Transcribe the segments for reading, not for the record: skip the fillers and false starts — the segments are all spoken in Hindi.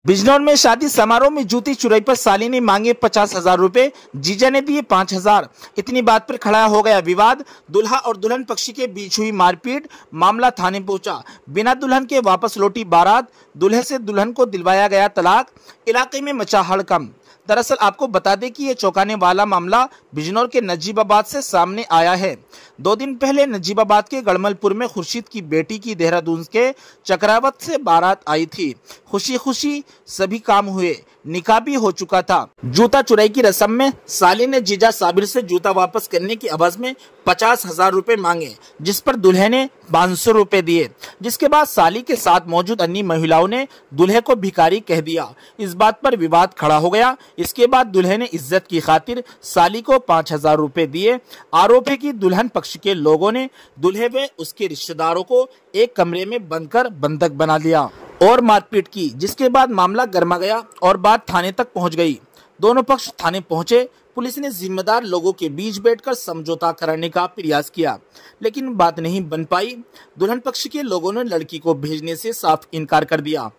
बिजनौर में शादी समारोह में जूती चुराई पर साली ने मांगे 50,000 रुपए, जीजा ने दिए 5,000। इतनी बात पर खड़ा हो गया विवाद। दूल्हा और दुल्हन पक्ष के बीच हुई मारपीट, मामला थाने पहुंचा। बिना दुल्हन के वापस लौटी बारात, दूल्हे से दुल्हन को दिलवाया गया तलाक। इलाके में मचा हड़कंप। दरअसल आपको बता दें कि ये चौंकाने वाला मामला बिजनौर के नजीबाबाद से सामने आया है। 2 दिन पहले नजीबाबाद के गड़मलपुर में खुर्शीद की बेटी की देहरादून के चक्रावत से बारात आई थी। खुशी खुशी सभी काम हुए, निकाह भी हो चुका था। जूता चुराई की रस्म में साली ने जीजा साबिर से जूता वापस करने की एवज में 50,000 रुपए मांगे, जिस पर दूल्हे ने 500 रुपए दिए। जिसके बाद साली के साथ मौजूद अन्य महिलाओं ने दूल्हे को भिखारी कह दिया। इस बात पर विवाद खड़ा हो गया। इसके बाद दूल्हे ने इज्जत की खातिर साली को 5,000 रुपए दिए। आरोप है कि दुल्हन पक्ष के लोगों ने दूल्हे व उसके रिश्तेदारों को एक कमरे में बंद कर बंधक बना लिया और मारपीट की, जिसके बाद मामला गर्मा गया और बात थाने तक पहुंच गई। दोनों पक्ष थाने पहुंचे। पुलिस ने जिम्मेदार लोगों के बीच बैठकर समझौता कराने का प्रयास किया, लेकिन बात नहीं बन पाई। दुल्हन पक्ष के लोगों ने लड़की को भेजने से साफ इनकार कर दिया,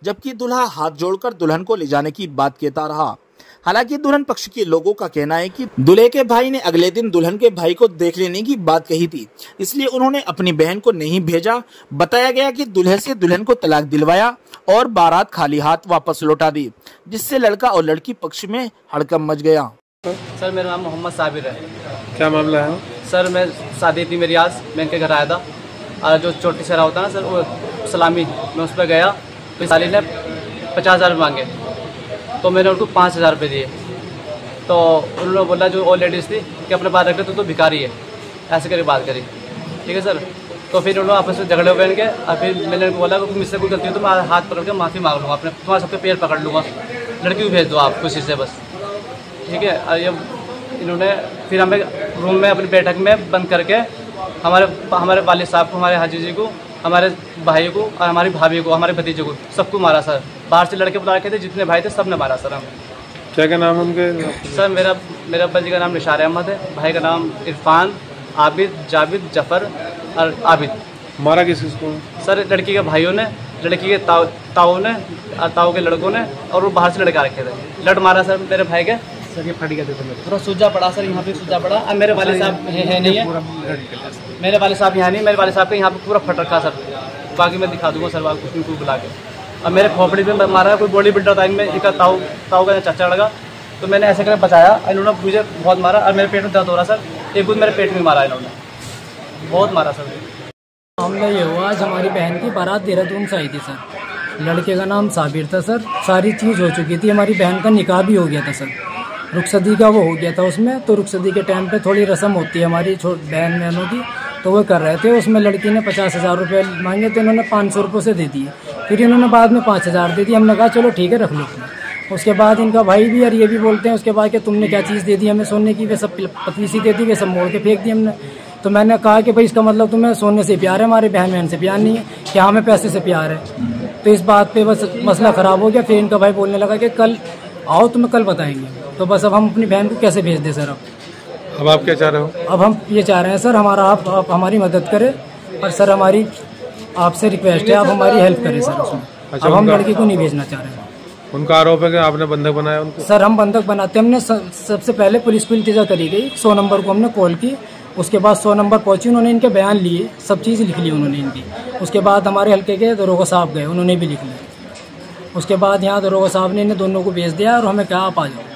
जबकि दूल्हा हाथ जोड़कर दुल्हन को ले जाने की बात कहता रहा। हालांकि दुल्हन पक्ष के लोगों का कहना है कि दूल्हे के भाई ने अगले दिन दुल्हन के भाई को देख लेने की बात कही थी, इसलिए उन्होंने अपनी बहन को नहीं भेजा। बताया गया कि दूल्हे से दुल्हन को तलाक दिलवाया और बारात खाली हाथ वापस लौटा दी, जिससे लड़का और लड़की पक्ष में हड़कंप मच गया। सर मेरा नाम मोहम्मद साबिर है। क्या मामला है? सर मैं शादी थी मेरी आज, मैं इनके घर आया था और जो चोटी सहरा होता है ना सर, वो सलामी, मैं उस पर गया तो साली ने 50,000 मांगे, तो मैंने उनको 5,000 रुपये दिए। तो उन्होंने बोला जो और लेडीज़ थी कि अपने बात रख ले, तो भिखारी है, ऐसे करके बात करी। ठीक है सर। तो फिर उन्होंने आपस में झगड़े हो गए इनके, और फिर मैंने उनको बोला कि मुझसे कोई गलती हो तो मैं हाथ पकड़ के माफ़ी मांग लूँगा, अपने तुम्हारे सबके पैर पकड़ लूँगा, लड़की को भेज दो आप खुशी से बस। ठीक है। और ये इन्होंने फिर हमें रूम में अपनी बैठक में बंद करके हमारे वालिद साहब को, हमारे हाजी जी को, हमारे भाई को और हमारी भाभी को, हमारे भतीजे को, सबको मारा सर। बाहर से लड़के बुला रखे थे, जितने भाई थे सब ने मारा सर हमें। क्या नाम उनके? सर मेरा अब्बा जी का नाम निशार अहमद है, भाई का नाम इरफान, आबिद, जाबिद, जफ़र और आबिद। मारा किसको? सर लड़की के भाइयों ने, लड़की के ताऊ ने और ताऊ के लड़कों ने, और वो बाहर से लड़का रखे थे। लड़ मारा सर मेरे भाई के। सर ये फट गया था पूरा, सूजा पड़ा सर, यहाँ पे सूजा पड़ा। अब मेरे वाले साहब है नहीं है, मेरे वाले साहब यहाँ नहीं, मेरे वाले साहब का यहाँ पे पूरा फट रखा सर। बाकी मैं दिखा दूंगा सर आपको कुछ बुला के। अब मेरे खोपड़ी में मारा है, कोई बॉडी बिल्डर था इनमें, इनका ताऊ का चाचा लगा, तो मैंने ऐसे करके बचाया। इन्होंने मुझे बहुत मारा और मेरे पेट में दर्द हो रहा सर। एक गुद मेरे पेट में मारा इन्होंने, बहुत मारा सर। मामला ये हुआ, आज हमारी बहन की बारात देहरादून से आई थी सर। लड़के का नाम साबिर था सर। सारी चीज़ हो चुकी थी, हमारी बहन का निकाह भी हो गया था सर, रुखसदी का वो हो गया था उसमें। तो रुखसदी के टाइम पे थोड़ी रस्म होती है हमारी बहन बहनों की, तो वो कर रहे थे। उसमें लड़की ने 50,000 रुपये मांगे, तो इन्होंने 500 रुपये से दे दिए। फिर इन्होंने बाद में 5,000 दे दिए। हमने कहा चलो ठीक है रख लो। उसके बाद इनका भाई भी और ये भी बोलते हैं उसके बाद कि तुमने क्या चीज़ दे दी हमें सोने की, वे सब पतली सी दे दी, वे सब मोड़ के फेंक दी हमने। तो मैंने कहा कि भाई इसका मतलब तुम्हें सोने से प्यार है, हमारे बहन बहन से प्यार नहीं है, क्या हमें पैसे से प्यार है। तो इस बात पे बस मसला ख़राब हो गया। फिर इनका भाई बोलने लगा कि कल आओ तुम्हें कल बताएंगे। तो बस अब हम अपनी बहन को कैसे भेज दें सर? अब आप क्या चाह रहे हो? अब हम ये चाह रहे हैं सर, आप हमारी मदद करें और सर हमारी आपसे रिक्वेस्ट है, आप हमारी हेल्प करें सर उसमें। अच्छा, अब हम लड़की को नहीं भेजना चाह रहे हैं। उनका आरोप है कि आपने बंधक बनाया उनको? सर हम बंधक बनाते, हमने सबसे पहले पुलिस को इल्तिजा करी गई, 100 नंबर को हमने कॉल की। उसके बाद 100 नंबर पहुंची, उन्होंने इनके बयान लिए, सब चीज़ लिख ली उन्होंने इनकी। उसके बाद हमारे हल्के के दरोगा साहब गए, उन्होंने भी लिख लिया। उसके बाद यहाँ दरोगा साहब ने इन्हें दोनों को भेज दिया और हमें कहा आप आ जाओ।